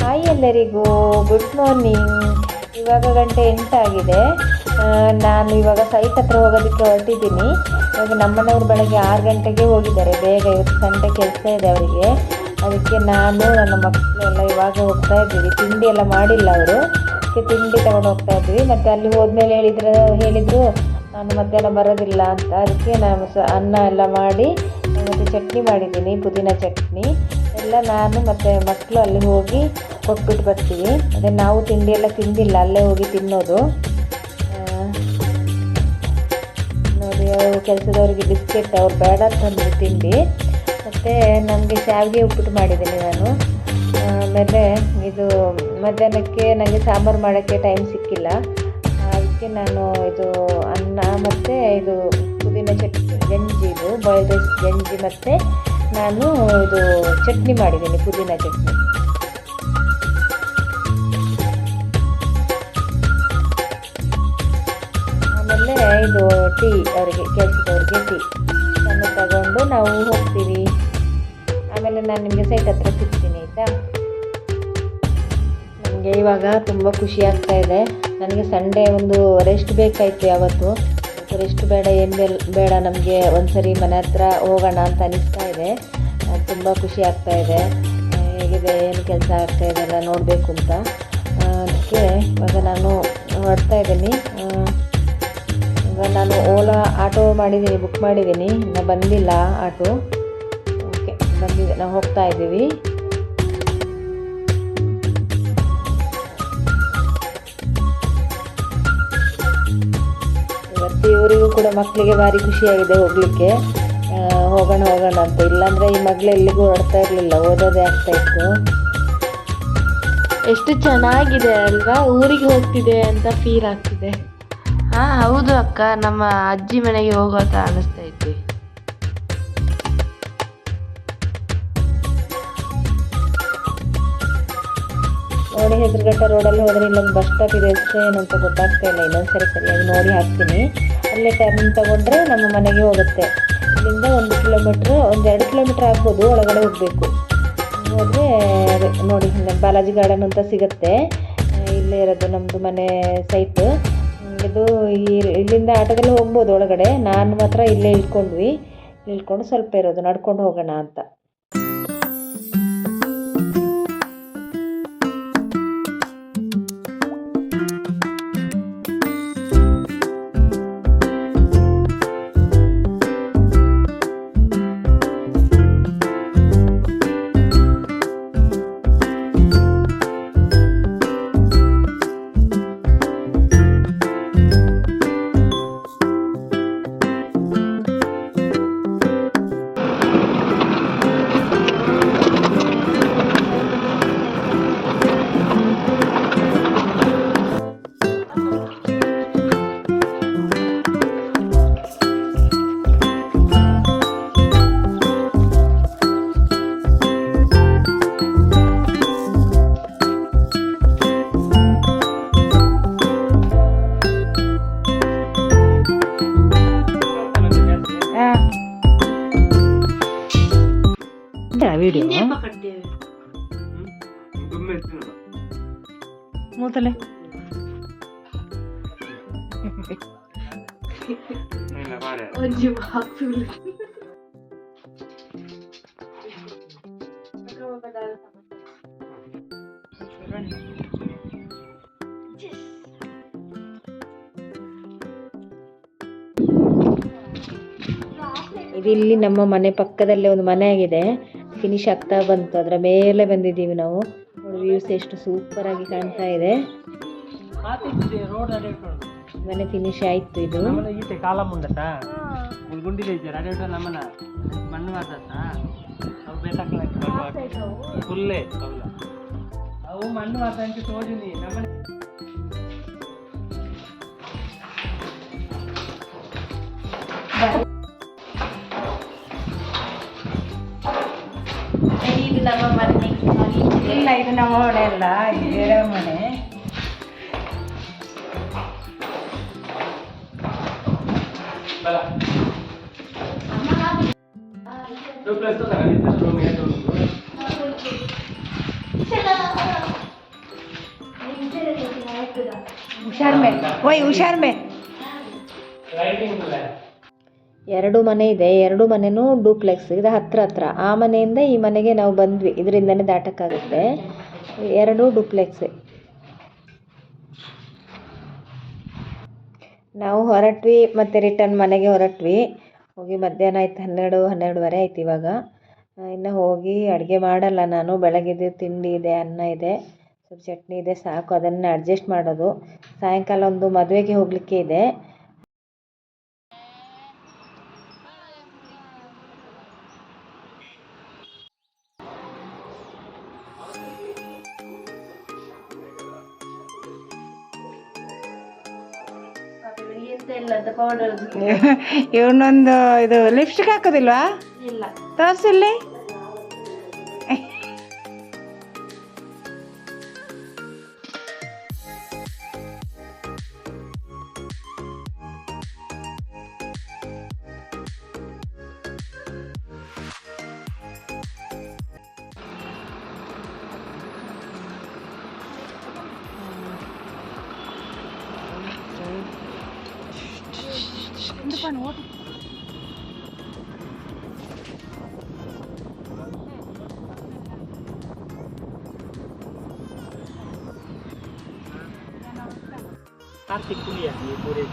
Hi ಎಲ್ಲರಿಗೂ good morning. ಇವಾಗ ಗಂಟೆ 8 ಆಗಿದೆ. ನಾನು ಇವಾಗ ಸೈಟ್ ಹತ್ರ ಹೋಗೋದಕ್ಕೆ ಹೊರಟಿದ್ದೀನಿ. ಇವಾಗ ನಮ್ಮನೆಯವರು ಬೆಳಗ್ಗೆ 6 ಗಂಟೆಗೆ ಹೋಗಿದ್ದಾರೆ. ಬೇಗ ಇವತ್ತು ಸಂಡೆ ಕೆಲಸ ಇದೆ ಅವರಿಗೆ. ಅದಕ್ಕೆ ನಾನು ನನ್ನ ಮಕ್ಕಳು ಎಲ್ಲ ಇವಾಗ ಹೋಗ್ತಾ ಇದ್ದೀವಿ. ತಿಂಡಿ ಎಲ್ಲ ಮಾಡಿಲ್ಲ ಅವರು, ಅದಕ್ಕೆ ತಿಂಡಿ ತಗೊಂಡು ಹೋಗ್ತಾ ಇದ್ವಿ. ಮತ್ತು ಅಲ್ಲಿ ಹೋದ್ಮೇಲೆ ಹೇಳಿದರು ನಾನು ಮಧ್ಯಾಹ್ನ ಬರೋದಿಲ್ಲ ಅಂತ. ಅದಕ್ಕೆ ನಾನು ಅನ್ನ ಎಲ್ಲ ಮಾಡಿ ಮತ್ತು ಚಟ್ನಿ ಮಾಡಿದ್ದೀನಿ, ಪುದೀನ ಚಟ್ನಿ ಎಲ್ಲ. ನಾನು ಮತ್ತು ಮಕ್ಕಳು ಅಲ್ಲಿ ಹೋಗಿ ಕೊಟ್ಬಿಟ್ಟು ಬರ್ತೀವಿ. ಅದೇ ನಾವು ತಿಂಡಿ ಎಲ್ಲ ತಿಂದಿಲ್ಲ, ಅಲ್ಲೇ ಹೋಗಿ ತಿನ್ನೋದು. ನೋಡಿ, ಅವರು ಕೆಲಸದವ್ರಿಗೆ ಬಿಸ್ಕೆಟ್ ಅವ್ರು ಬೇಡ ಅಂತಂದ್ರು ತಿಂಡಿ. ಮತ್ತು ನನಗೆ ಶಾವಿಗೆ ಉಪ್ಪಿಟ್ಟು ಮಾಡಿದ್ದೀನಿ ನಾನು. ಆಮೇಲೆ ಇದು ಮಧ್ಯಾಹ್ನಕ್ಕೆ ನನಗೆ ಸಾಂಬಾರು ಮಾಡೋಕ್ಕೆ ಟೈಮ್ ಸಿಕ್ಕಿಲ್ಲ. ಅದಕ್ಕೆ ನಾನು ಇದು ಅನ್ನ ಮತ್ತು ಇದು ಪುದೀನ ಚಟ್ನಿ ಗಂಜಿ, ಇದು ಬಾಯ್ಲ್ಡ್ ರೈಸ್ ಗಂಜಿ, ಮತ್ತು ನಾನು ಇದು ಚಟ್ನಿ ಮಾಡಿದ್ದೀನಿ, ಪುದೀನ ಚಟ್ನಿ. ಆಮೇಲೆ ಇದು ಟೀ, ಅವರಿಗೆ ಕೆಲಸದವ್ರಿಗೆ ಟೀ ಅನ್ನು ತಗೊಂಡು ನಾವು ಹೋಗ್ತೀವಿ. ಆಮೇಲೆ ನಾನು ನಿಮಗೆ ಸೈಟ್ ಹತ್ರ ಸಿಗ್ತೀನಿ, ಆಯಿತಾ? ನನಗೆ ಇವಾಗ ತುಂಬ ಖುಷಿ ಆಗ್ತಾ ಇದೆ. ನನಗೆ ಸಂಡೇ ಒಂದು ರೆಸ್ಟ್ ಬೇಕಾಯಿತು. ಯಾವತ್ತು ರೆಸ್ಟ್ ಬೇಡ, ಏನು ಬೇಡ, ನಮಗೆ ಒಂದ್ಸರಿ ಮನೆ ಹತ್ರ ಹೋಗೋಣ ಅಂತ ಅನಿಸ್ತಾ ಇದೆ. ತುಂಬ ಖುಷಿ ಆಗ್ತಾ ಇದೆ. ಹೇಗಿದೆ, ಏನು ಕೆಲಸ ಆಗ್ತಾ ಇದೆ ಎಲ್ಲ ನೋಡಬೇಕು ಅಂತ. ಅದಕ್ಕೆ ಇವಾಗ ನಾನು ಹೊರಡ್ತಾ ಇದ್ದೀನಿ. ಇವಾಗ ನಾನು ಓಲಾ ಆಟೋ ಮಾಡಿದ್ದೀನಿ, ಬುಕ್ ಮಾಡಿದ್ದೀನಿ. ಇನ್ನು ಬಂದಿಲ್ಲ ಆಟೋ. ಓಕೆ, ಬಂದಿದೆ, ನಾವು ಹೋಗ್ತಾ ಇದ್ದೀವಿ. ಇವತ್ತು ಇವರಿಗೂ ಕೂಡ ಮಕ್ಕಳಿಗೆ ಭಾರಿ ಖುಷಿಯಾಗಿದೆ ಹೋಗಲಿಕ್ಕೆ. ಹೋಗೋಣ ಅಂತ. ಇಲ್ಲಾಂದರೆ ಈ ಮಗಳು ಎಲ್ಲಿಗೂ ಹೊರಡ್ತಾ ಇರಲಿಲ್ಲ, ಓದೋದೇ ಆಗ್ತಾಯಿತ್ತು. ಎಷ್ಟು ಚೆನ್ನಾಗಿದೆ ಅಲ್ವಾ, ಊರಿಗೆ ಹೋಗ್ತಿದೆ ಅಂತ ಫೀಲ್ ಆಗ್ತಿದೆ. ಹಾಂ ಹೌದು ಅಕ್ಕ, ನಮ್ಮ ಅಜ್ಜಿ ಮನೆಗೆ ಹೋಗೋತ ಅನ್ನಿಸ್ತಾ ಇದ್ವಿ. ನೋಡಿ, ಹೆಸರುಘಟ್ಟ ರೋಡಲ್ಲಿ ಹೋದರೆ ಇಲ್ಲೊಂದು ಬಸ್ ಸ್ಟಾಪ್ ಇದೆ. ಹೆಸರು ಏನಂತ ಗೊತ್ತಾಗ್ತಾ ಇಲ್ಲ. ಇನ್ನೊಂದು ಸರಿಯಾಗಿ ನೋಡಿ ಹಾಕ್ತೀನಿ. ಅಲ್ಲೇ ಟರ್ನ್ ತಗೊಂಡ್ರೆ ನಮ್ಮ ಮನೆಗೆ ಹೋಗುತ್ತೆ. ಇಲ್ಲಿಂದ 1 ಕಿಲೋಮೀಟ್ರ್, 1-2 ಕಿಲೋಮೀಟ್ರ್ ಆಗ್ಬೋದು ಒಳಗಡೆ ಹೋಗಬೇಕು. ಹೋದರೆ ನೋಡಿ, ಬಾಲಾಜಿ ಗಾರ್ಡನ್ ಅಂತ ಸಿಗುತ್ತೆ. ಇಲ್ಲೇ ಇರೋದು ನಮ್ಮದು ಮನೆ ಸೈಟು. ಇದು ಇಲ್ಲಿಂದ ಆಟೋದಲ್ಲಿ ಹೋಗ್ಬೋದು ಒಳಗಡೆ. ನಾನು ಮಾತ್ರ ಇಲ್ಲೇ ಇಳ್ಕೊಂಡು ಸ್ವಲ್ಪ ಇರೋದು, ನಡ್ಕೊಂಡು ಹೋಗೋಣ ಅಂತ. ವಿಡಿಯೋ ಮೂತಲೆ ಇಲ್ಲಿ ನಮ್ಮ ಮನೆ ಪಕ್ಕದಲ್ಲೇ ಒಂದು ಮನೆ ಆಗಿದೆ. ಫಿನಿಶ್ ಆಗ್ತಾ ಬಂತು, ಅದರ ಮೇಲೆ ಬಂದಿದ್ದೀವಿ ನಾವು. ವ್ಯೂಸ್ ಎಷ್ಟು ಸೂಪರ್ ಆಗಿ ಕಾಣ್ತಾ ಇದೆ. ಮನೆ ಫಿನಿಶ್ ಆಯ್ತು. ಇದು ಕಾಲ ಮುಂದಟ ಗುಂಡಿಲಿ ನಮ್ಮನ ಮಣ್ಣು ಮಾತಾಡ್ತಾ ಅವು ಬೇಕಾಗ್ಲ ಫುಲ್ಲೇ ಅವು ಮಣ್ಣು ಮಾತಾಡಿ ತೋಜಿನಿ ನಮ್ಮನೆ. ಇದು ನಮ್ಮ ಮನೆ ಇಲ್ಲ, ಇದು ನಮ್ಮ ಮನೆ ಅಲ್ಲ, ಇದು ಬೇರೆ ಮನೆ. Dupla esto se organiza, pero mira todo el mundo. ಎರಡು ಮನೆ ಇದೆ, ಎರಡು ಮನೆನೂ ಡೂಪ್ಲೆಕ್ಸ್. ಇದು ಹತ್ರ ಹತ್ರ. ಆ ಮನೆಯಿಂದ ಈ ಮನೆಗೆ ನಾವು ಬಂದ್ವಿ, ಇದರಿಂದನೇ ದಾಟಕ್ಕಾಗುತ್ತೆ. ಎರಡು ಡೂಪ್ಲೆಕ್ಸ್. ನಾವು ಹೊರಟ್ವಿ ಮತ್ತು ರಿಟರ್ನ್ ಮನೆಗೆ ಹೊರಟ್ವಿ. ಹೋಗಿ ಮಧ್ಯಾಹ್ನ ಆಯ್ತು, 12:30 ಆಯ್ತು ಇವಾಗ. ಇನ್ನು ಹೋಗಿ ಅಡುಗೆ ಮಾಡಲ್ಲ ನಾನು. ಬೆಳಗ್ಗೆದು ತಿಂಡಿ ಇದೆ, ಅನ್ನ ಇದೆ, ಸ್ವಲ್ಪ ಚಟ್ನಿ ಇದೆ, ಸಾಕು. ಅದನ್ನು ಅಡ್ಜಸ್ಟ್ ಮಾಡೋದು. ಸಾಯಂಕಾಲ ಒಂದು ಮದುವೆಗೆ ಹೋಗಲಿಕ್ಕೆ ಇದೆ. ಇವನೊಂದು ಇದು ಲಿಪ್ಸ್ಟಿಕ್ ಹಾಕೋದಿಲ್ವಾ? ಇಲ್ಲ. ತೋರಿಸಿಲ್ಲಿ. कार्तिक कुलिया ये पूरे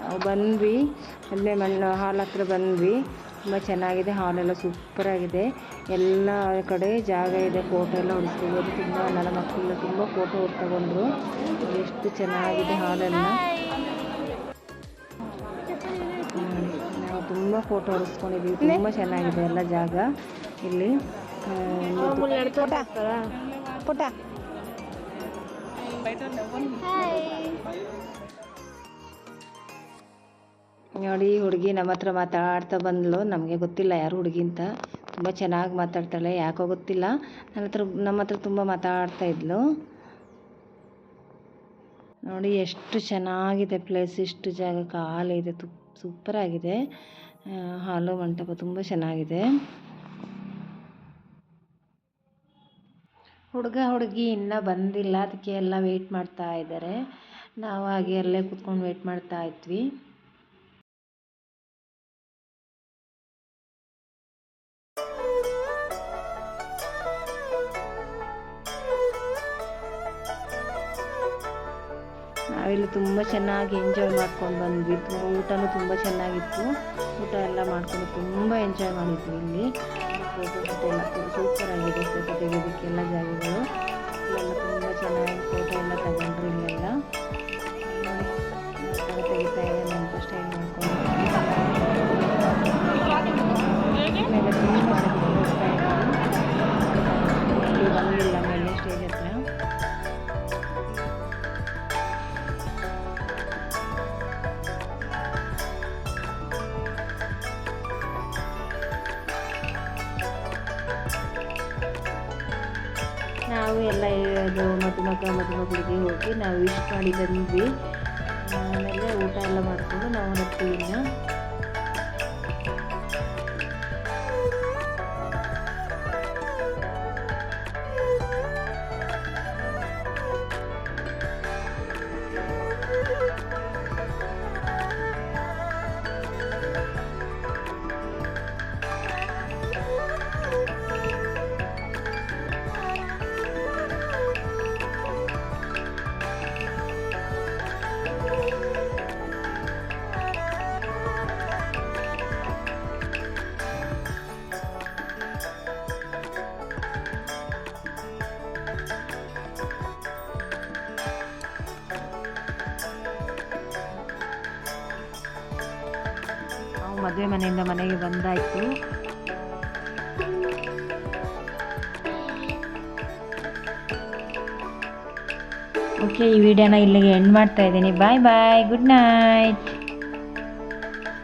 ನಾವು ಬಂದ್ವಿ, ಅಲ್ಲೇ ಮಣ್ಣು ಹಾಲ್ ಹತ್ರ ಬಂದ್ವಿ. ತುಂಬ ಚೆನ್ನಾಗಿದೆ, ಹಾಲೆಲ್ಲ ಸೂಪರಾಗಿದೆ. ಎಲ್ಲ ಕಡೆ ಜಾಗ ಇದೆ, ಫೋಟೋ ಎಲ್ಲ ಹೊಡಿಸ್ಕೋಬೋದು. ತುಂಬ ನನ್ನ ಮಕ್ಕಳೆಲ್ಲ ತುಂಬ ಫೋಟೋ ತಗೊಂಡ್ರು. ಎಷ್ಟು ಚೆನ್ನಾಗಿದೆ ಹಾಲೆಲ್ಲ. ನಾವು ತುಂಬ ಫೋಟೋ ಹೊಡಿಸ್ಕೊಂಡಿದ್ದೀವಿ. ತುಂಬ ಚೆನ್ನಾಗಿದೆ ಎಲ್ಲ ಜಾಗ ಇಲ್ಲಿ. ಪುಟ ನೋಡಿ, ಹುಡುಗಿ ನಮ್ಮ ಹತ್ರ ಮಾತಾಡ್ತಾ ಬಂದಳು. ನಮಗೆ ಗೊತ್ತಿಲ್ಲ ಯಾರು ಹುಡುಗಿ ಅಂತ. ತುಂಬ ಚೆನ್ನಾಗಿ ಮಾತಾಡ್ತಾಳೆ, ಯಾಕೋ ಗೊತ್ತಿಲ್ಲ. ನಮ್ಮ ಹತ್ರ ತುಂಬ ಮಾತಾಡ್ತಾ ಇದ್ಲು. ನೋಡಿ ಎಷ್ಟು ಚೆನ್ನಾಗಿದೆ ಪ್ಲೇಸ್. ಇಷ್ಟು ಜಾಗ ಖಾಲಿ ಇದೆ, ಸೂಪರಾಗಿದೆ. ಹಾಲು ಮಂಟಪ ತುಂಬ ಚೆನ್ನಾಗಿದೆ. ಹುಡುಗ ಹುಡುಗಿ ಇನ್ನೂ ಬಂದಿಲ್ಲ, ಅದಕ್ಕೆ ಎಲ್ಲ ವೆಯ್ಟ್ ಮಾಡ್ತಾ ಇದ್ದಾರೆ. ನಾವು ಹಾಗೆ ಅಲ್ಲೇ ಕೂತ್ಕೊಂಡು ವೆಯ್ಟ್ ಮಾಡ್ತಾ ಇದ್ವಿ. ನಾವಿಲ್ಲಿ ತುಂಬ ಚೆನ್ನಾಗಿ ಎಂಜಾಯ್ ಮಾಡ್ಕೊಂಡು ಬಂದ್ವಿ. ಊಟನೂ ತುಂಬ ಚೆನ್ನಾಗಿತ್ತು. ಊಟ ಎಲ್ಲ ಮಾಡ್ಕೊಂಡು ತುಂಬ ಎಂಜಾಯ್ ಮಾಡಿದ್ವಿ. ಇಲ್ಲಿ ಫೋಟೋ ಎಲ್ಲ ಸೂಪರಾಗಿದೆ. ಫೋಟೋ ತೆಗೆಯೋದಕ್ಕೆಲ್ಲ ಜಾಗಗಳು ಇಲ್ಲೆಲ್ಲ ತುಂಬ ಚೆನ್ನಾಗಿ ಫೋಟೋ ಎಲ್ಲ ತಗೊಂಡ್ರು. ಇಲ್ಲೆಲ್ಲ ತೆಗಿತಾ ಇದೆ, ನೆನಪು ಸ್ಟೈಲ್ ಮಾಡ್ಕೊಂಡು ಆಮೇಲೆ ಫಿನಿಶ್ ಮಾಡೋದಕ್ಕೆ ಹೋಗ್ತಾ ಇದ್ವಿ. ಬಂದಿಲ್ಲ ಮೇಲೆ ಸ್ಟೇಜ್ ಹತ್ರ. ನಾವು ಎಲ್ಲ ಅದು ಮದುಮಕ್ಕಳಿಗೆ ಹೋಗಿ ನಾವು ವಿಶ್ ಮಾಡಿ ಬಂದ್ವಿ. ಆಮೇಲೆ ಊಟ ಎಲ್ಲ ಮಾಡಿಕೊಂಡು ನಾವು ಹೊರಡ್ತೀವಿ. ಇನ್ನು ಮದುವೆ ಮನೆಯಿಂದ ಮನೆಗೆ ಬಂದಾಯಿತು. ಓಕೆ, ಈ ವಿಡಿಯೋನ ಇಲ್ಲಿಗೆ ಎಂಡ್ ಮಾಡ್ತಾ ಇದ್ದೀನಿ. ಬಾಯ್ ಬಾಯ್, ಗುಡ್ ನೈಟ್.